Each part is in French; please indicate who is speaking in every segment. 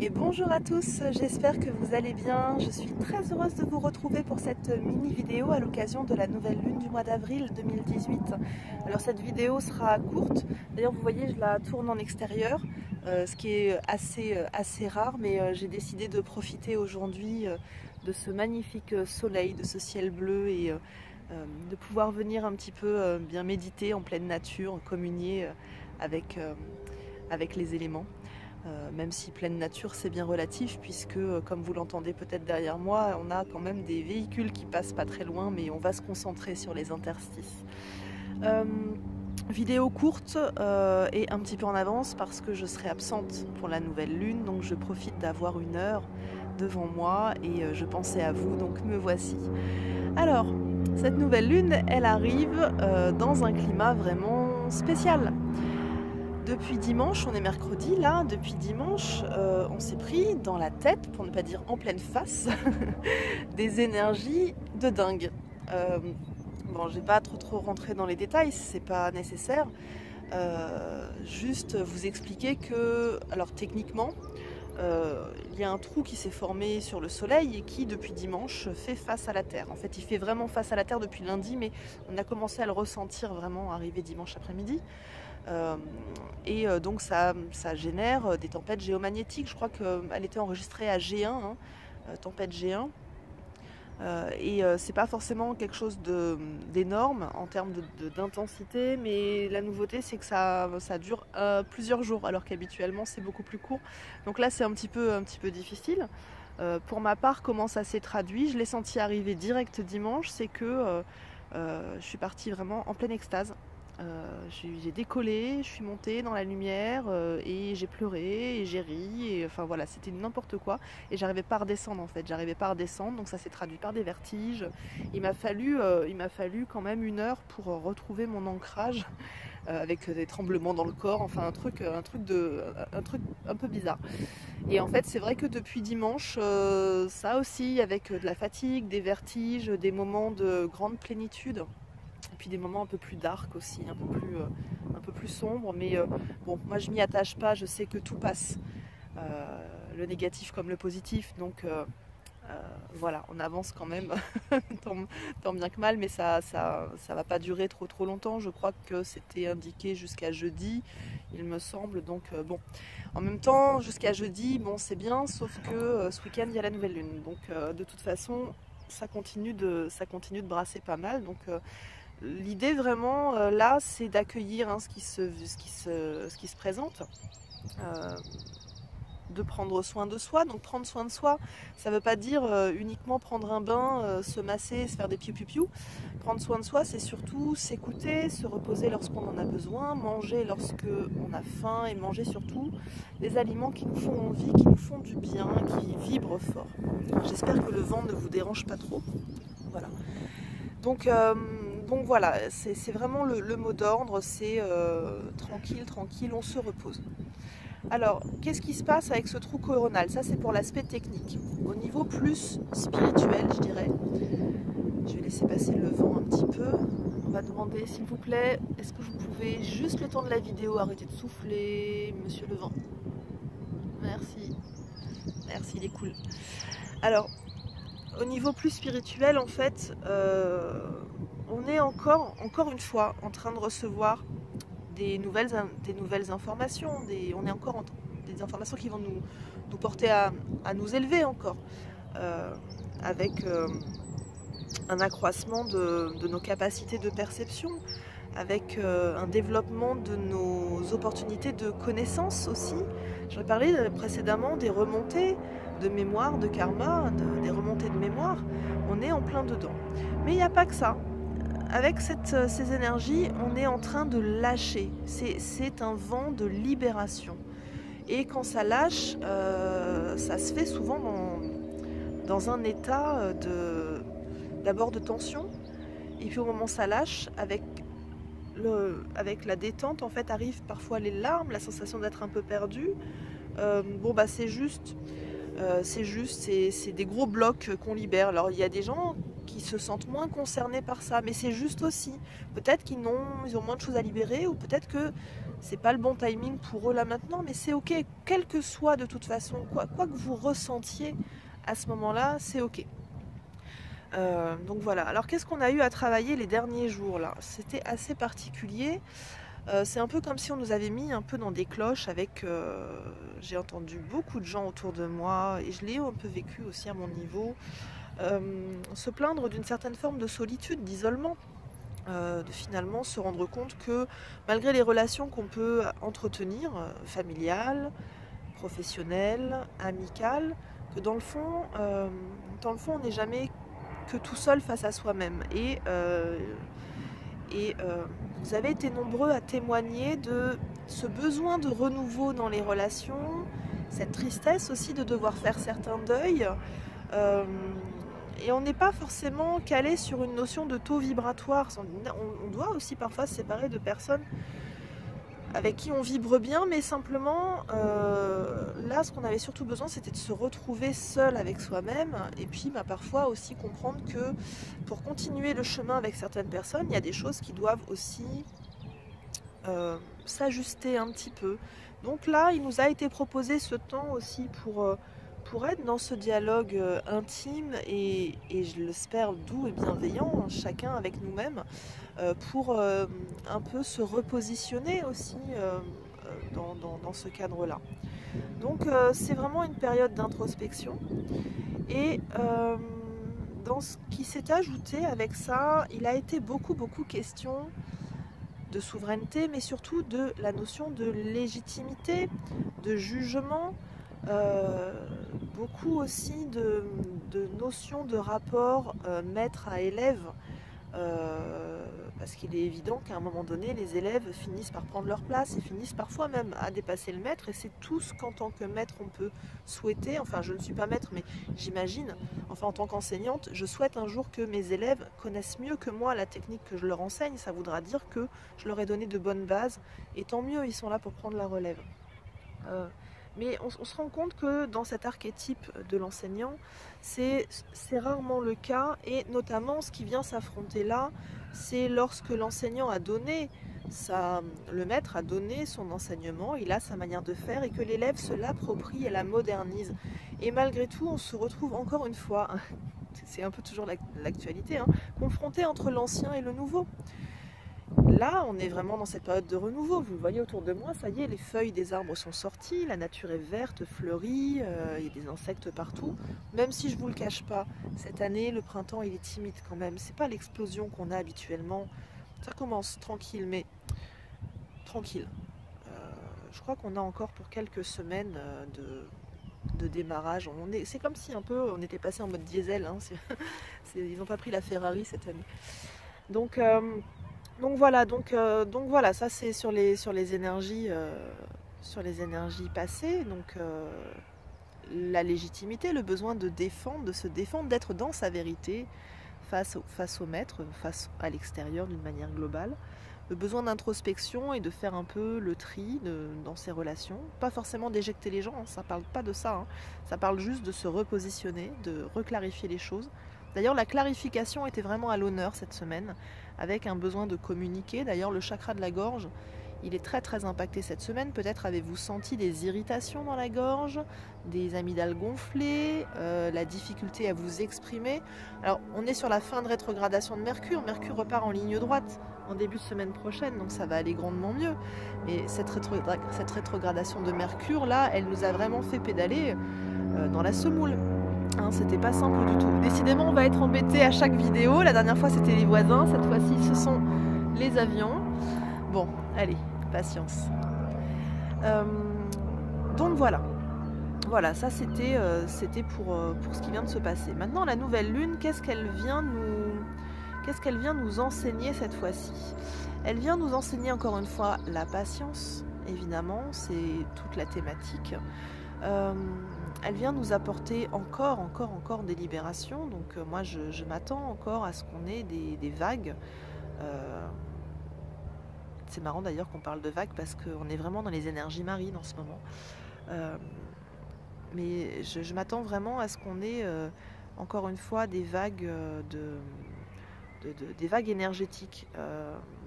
Speaker 1: Et bonjour à tous, j'espère que vous allez bien. Je suis très heureuse de vous retrouver pour cette mini vidéo à l'occasion de la nouvelle lune du mois d'avril 2018. Alors cette vidéo sera courte, d'ailleurs vous voyez je la tourne en extérieur, ce qui est assez rare, mais j'ai décidé de profiter aujourd'hui de ce magnifique soleil, de ce ciel bleu et de pouvoir venir un petit peu bien méditer en pleine nature, communier avec les éléments. Même si pleine nature c'est bien relatif puisque comme vous l'entendez peut-être derrière moi, on a quand même des véhicules qui passent pas très loin, mais on va se concentrer sur les interstices. Vidéo courte et un petit peu en avance parce que je serai absente pour la nouvelle lune, donc je profite d'avoir une heure devant moi et je pensais à vous, donc me voici. Alors, cette nouvelle lune, elle arrive dans un climat vraiment spécial. Depuis dimanche, on est mercredi là, depuis dimanche, on s'est pris dans la tête, pour ne pas dire en pleine face, des énergies de dingue. Bon, je vais pas trop rentrer dans les détails, c'est pas nécessaire. Juste vous expliquer que, alors techniquement, il y a un trou qui s'est formé sur le soleil et qui depuis dimanche fait face à la Terre. En fait il fait vraiment face à la Terre depuis lundi, mais on a commencé à le ressentir vraiment arrivé dimanche après-midi. Donc ça génère des tempêtes géomagnétiques. Je crois qu'elle était enregistrée à G1, hein, tempête G1. C'est pas forcément quelque chose d'énorme en termes d'intensité, mais la nouveauté c'est que ça dure plusieurs jours, alors qu'habituellement c'est beaucoup plus court. Donc là c'est un petit peu difficile. Pour ma part, comment ça s'est traduit, je l'ai senti arriver direct dimanche, c'est que je suis partie vraiment en pleine extase. J'ai décollé, je suis montée dans la lumière et j'ai pleuré et j'ai ri et enfin voilà, c'était n'importe quoi et j'arrivais pas à redescendre en fait, donc ça s'est traduit par des vertiges. Il m'a fallu quand même une heure pour retrouver mon ancrage avec des tremblements dans le corps, enfin un truc un peu bizarre. Et en fait c'est vrai que depuis dimanche, ça aussi avec de la fatigue, des vertiges, des moments de grande plénitude. Et puis des moments un peu plus dark aussi, un peu plus sombre, mais bon, moi je m'y attache pas, je sais que tout passe, le négatif comme le positif, donc voilà, on avance quand même, tant bien que mal, mais ça va pas durer trop longtemps. Je crois que c'était indiqué jusqu'à jeudi, il me semble, donc bon, en même temps, jusqu'à jeudi, bon c'est bien, sauf que ce week-end il y a la nouvelle lune, donc de toute façon, ça continue de brasser pas mal, donc l'idée vraiment là c'est d'accueillir ce qui se présente, de prendre soin de soi. Donc prendre soin de soi, ça ne veut pas dire uniquement prendre un bain, se masser, se faire des piou-piou-piou. Prendre soin de soi c'est surtout s'écouter, se reposer lorsqu'on en a besoin, manger lorsque on a faim et manger surtout des aliments qui nous font envie, qui nous font du bien, qui vibrent fort. J'espère que le vent ne vous dérange pas trop. Voilà. Donc voilà, c'est vraiment le mot d'ordre, c'est tranquille, on se repose. Alors, qu'est-ce qui se passe avec ce trou coronal? Ça, c'est pour l'aspect technique. Au niveau plus spirituel, je dirais, je vais laisser passer le vent un petit peu. On va demander, s'il vous plaît, est-ce que vous pouvez, juste le temps de la vidéo, arrêter de souffler, monsieur le vent? Merci, il est cool. Alors, au niveau plus spirituel, en fait, on est encore une fois en train de recevoir des nouvelles informations, on est encore des informations qui vont nous porter à nous élever encore, avec un accroissement de nos capacités de perception, avec un développement de nos opportunités de connaissance aussi. J'en ai parlé précédemment des remontées de mémoire, de karma, des remontées de mémoire, on est en plein dedans. Mais il n'y a pas que ça. Avec ces énergies, on est en train de lâcher. C'est un vent de libération. Et quand ça lâche, ça se fait souvent dans un état d'abord de tension. Et puis au moment où ça lâche, avec la détente, en fait, arrivent parfois les larmes, la sensation d'être un peu perdu. Bon, bah c'est juste, c'est des gros blocs qu'on libère. Alors il y a des gens qui se sentent moins concernés par ça, mais c'est juste aussi. Peut-être ils ont moins de choses à libérer, ou peut-être que c'est pas le bon timing pour eux là maintenant, mais c'est ok, quel que soit de toute façon, quoi que vous ressentiez à ce moment-là, c'est ok. Donc voilà, alors qu'est-ce qu'on a eu à travailler les derniers jours là? C'était assez particulier. C'est un peu comme si on nous avait mis un peu dans des cloches avec... j'ai entendu beaucoup de gens autour de moi, et je l'ai un peu vécu aussi à mon niveau, se plaindre d'une certaine forme de solitude, d'isolement, de finalement se rendre compte que malgré les relations qu'on peut entretenir, familiales, professionnelles, amicales, que dans le fond, on n'est jamais que tout seul face à soi-même. Vous avez été nombreux à témoigner de ce besoin de renouveau dans les relations, cette tristesse aussi de devoir faire certains deuils. Et on n'est pas forcément calé sur une notion de taux vibratoire. On doit aussi parfois se séparer de personnes avec qui on vibre bien, mais simplement, là, ce qu'on avait surtout besoin, c'était de se retrouver seul avec soi-même, et puis parfois aussi comprendre que pour continuer le chemin avec certaines personnes, il y a des choses qui doivent aussi s'ajuster un petit peu. Donc là, il nous a été proposé ce temps aussi pour être dans ce dialogue intime et je l'espère doux et bienveillant, hein, chacun avec nous-mêmes, pour un peu se repositionner aussi dans ce cadre-là. Donc c'est vraiment une période d'introspection, et dans ce qui s'est ajouté avec ça, il a été beaucoup question de souveraineté, mais surtout de la notion de légitimité, de jugement, beaucoup aussi de notions de rapport maître à élève, parce qu'il est évident qu'à un moment donné, les élèves finissent par prendre leur place et finissent parfois même à dépasser le maître, et c'est tout ce qu'en tant que maître on peut souhaiter. Enfin, je ne suis pas maître, mais j'imagine, enfin en tant qu'enseignante, je souhaite un jour que mes élèves connaissent mieux que moi la technique que je leur enseigne. Ça voudra dire que je leur ai donné de bonnes bases, et tant mieux, ils sont là pour prendre la relève. Mais on se rend compte que dans cet archétype de l'enseignant, c'est rarement le cas, et notamment ce qui vient s'affronter là, c'est lorsque l'enseignant a donné, le maître a donné son enseignement, il a sa manière de faire, et que l'élève se l'approprie et la modernise. Et malgré tout, on se retrouve encore une fois, c'est un peu toujours l'actualité, hein, confronté entre l'ancien et le nouveau. Là, on est vraiment dans cette période de renouveau. Vous le voyez autour de moi, ça y est, les feuilles des arbres sont sorties, la nature est verte, fleurie, il y a des insectes partout. Même si je ne vous le cache pas, cette année, le printemps, il est timide quand même. C'est pas l'explosion qu'on a habituellement. Ça commence tranquille, mais tranquille. Je crois qu'on a encore pour quelques semaines de démarrage. C'est comme si un peu on était passé en mode diesel. Hein. Ils n'ont pas pris la Ferrari cette année. Donc voilà, ça c'est sur les énergies passées. Donc la légitimité, le besoin de se défendre, d'être dans sa vérité face au maître, face à l'extérieur d'une manière globale. Le besoin d'introspection et de faire un peu le tri dans ses relations. Pas forcément d'éjecter les gens, hein, ça parle pas de ça. Hein. Ça parle juste de se repositionner, de reclarifier les choses. D'ailleurs, la clarification était vraiment à l'honneur cette semaine, avec un besoin de communiquer. D'ailleurs, le chakra de la gorge, il est très impacté cette semaine. Peut-être avez-vous senti des irritations dans la gorge, des amygdales gonflées, la difficulté à vous exprimer. Alors, on est sur la fin de rétrogradation de Mercure. Mercure repart en ligne droite en début de semaine prochaine, donc ça va aller grandement mieux. Mais cette rétrogradation de Mercure, là, elle nous a vraiment fait pédaler dans la semoule. Hein, c'était pas simple du tout. Décidément, on va être embêté à chaque vidéo. La dernière fois, c'était les voisins. Cette fois-ci, ce sont les avions. Bon, allez, patience. Donc voilà. Voilà, ça c'était pour ce qui vient de se passer. Maintenant, la nouvelle lune, qu'est-ce qu'elle vient nous enseigner cette fois-ci? Elle vient nous enseigner encore une fois la patience, évidemment, c'est toute la thématique. Elle vient nous apporter encore des libérations. Donc moi je m'attends encore à ce qu'on ait des vagues. C'est marrant d'ailleurs qu'on parle de vagues parce qu'on est vraiment dans les énergies marines en ce moment. Mais je m'attends vraiment à ce qu'on ait encore une fois des vagues des vagues énergétiques,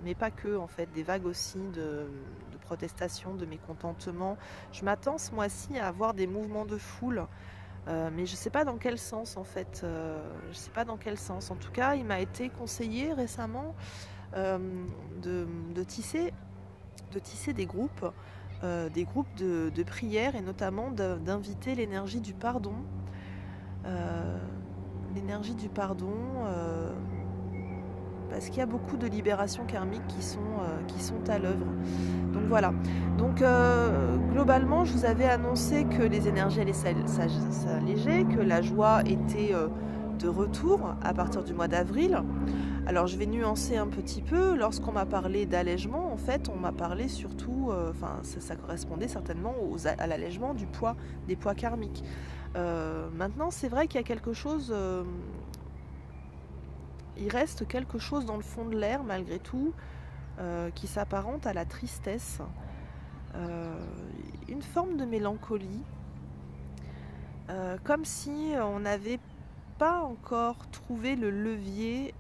Speaker 1: mais pas que en fait, des vagues aussi de protestations, de mécontentement. Je m'attends ce mois-ci à avoir des mouvements de foule, mais je ne sais pas dans quel sens en fait. Je sais pas dans quel sens. En tout cas, il m'a été conseillé récemment de tisser des groupes de prière et notamment d'inviter l'énergie du pardon. L'énergie du pardon, parce qu'il y a beaucoup de libérations karmiques qui sont à l'œuvre. Donc voilà. Donc globalement, je vous avais annoncé que les énergies allaient s'alléger, que la joie était de retour à partir du mois d'avril. Alors je vais nuancer un petit peu. Lorsqu'on m'a parlé d'allègement, en fait, on m'a parlé surtout, ça correspondait certainement à l'allègement des poids karmiques. Maintenant, c'est vrai qu'il y a quelque chose, il reste quelque chose dans le fond de l'air malgré tout, qui s'apparente à la tristesse, une forme de mélancolie, comme si on n'avait pas encore trouvé le levier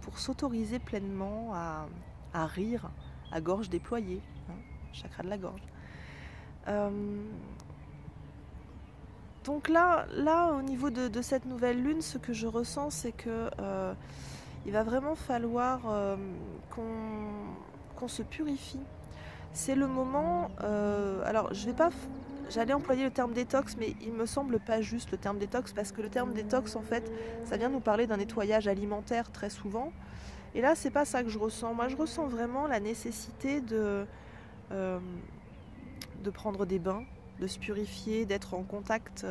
Speaker 1: pour s'autoriser pleinement à rire à gorge déployée, hein, chakra de la gorge. Donc là, au niveau de cette nouvelle lune, ce que je ressens, c'est que il va vraiment falloir qu'on se purifie. C'est le moment. Alors, j'allais employer le terme détox, mais il me semble pas juste le terme détox, parce que le terme détox, en fait, ça vient nous parler d'un nettoyage alimentaire très souvent. Et là, c'est pas ça que je ressens. Moi, je ressens vraiment la nécessité de prendre des bains, de se purifier, d'être en contact,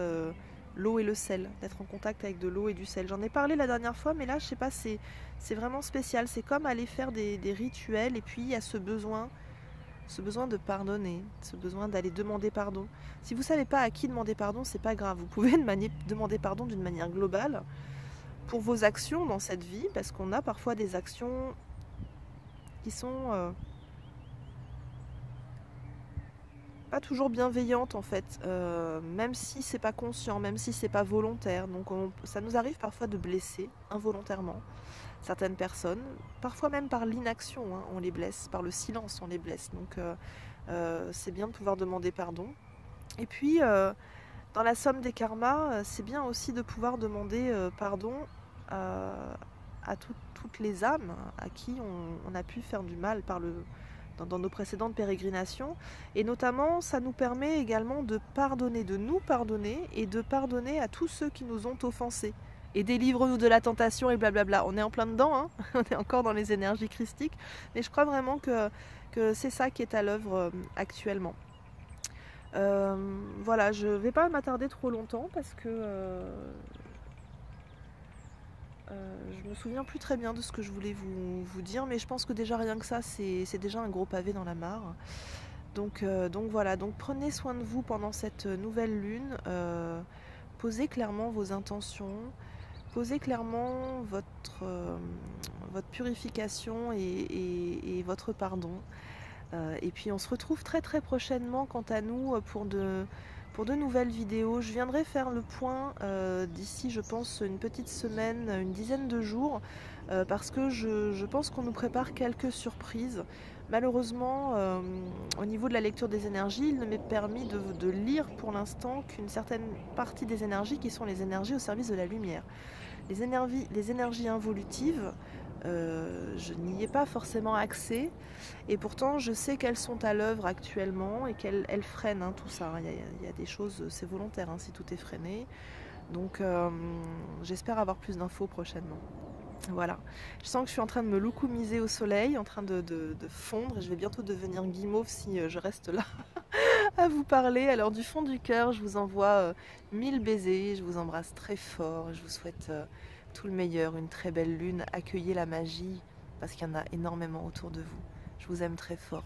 Speaker 1: l'eau et le sel, d'être en contact avec de l'eau et du sel. J'en ai parlé la dernière fois, mais là, je sais pas, c'est vraiment spécial. C'est comme aller faire des rituels, et puis il y a ce besoin de pardonner, ce besoin d'aller demander pardon. Si vous savez pas à qui demander pardon, c'est pas grave. Vous pouvez demander pardon d'une manière globale pour vos actions dans cette vie, parce qu'on a parfois des actions qui sont pas toujours bienveillante en fait, même si c'est pas conscient, même si c'est pas volontaire. Donc ça nous arrive parfois de blesser involontairement certaines personnes, parfois même par l'inaction, hein, on les blesse, par le silence on les blesse. Donc c'est bien de pouvoir demander pardon. Et puis dans la somme des karmas, c'est bien aussi de pouvoir demander pardon à toutes les âmes à qui on a pu faire du mal dans nos précédentes pérégrinations, et notamment ça nous permet également de pardonner, de nous pardonner et de pardonner à tous ceux qui nous ont offensés. Et délivre-nous de la tentation et blablabla. On est en plein dedans, hein, on est encore dans les énergies christiques, mais je crois vraiment que c'est ça qui est à l'œuvre actuellement. Voilà, je ne vais pas m'attarder trop longtemps parce que je me souviens plus très bien de ce que je voulais vous dire, mais je pense que déjà rien que ça, c'est déjà un gros pavé dans la mare. Donc voilà, donc prenez soin de vous pendant cette nouvelle lune, posez clairement vos intentions, posez clairement votre purification et votre pardon. Et puis on se retrouve très très prochainement quant à nous pour de nouvelles vidéos. Je viendrai faire le point d'ici, je pense, une petite semaine, une dizaine de jours, parce que je pense qu'on nous prépare quelques surprises. Malheureusement, au niveau de la lecture des énergies, il ne m'est permis de lire pour l'instant qu'une certaine partie des énergies qui sont les énergies au service de la lumière. Les énergies involutives, je n'y ai pas forcément accès, et pourtant je sais qu'elles sont à l'œuvre actuellement et qu'elles freinent, hein, tout ça. Il y a des choses, c'est volontaire, hein, si tout est freiné. Donc j'espère avoir plus d'infos prochainement. Voilà, je sens que je suis en train de me loucoumiser au soleil, en train de fondre, et je vais bientôt devenir guimauve si je reste là à vous parler. Alors du fond du cœur, je vous envoie 1000 baisers, je vous embrasse très fort, je vous souhaite tout le meilleur, une très belle lune, accueillez la magie, parce qu'il y en a énormément autour de vous. Je vous aime très fort.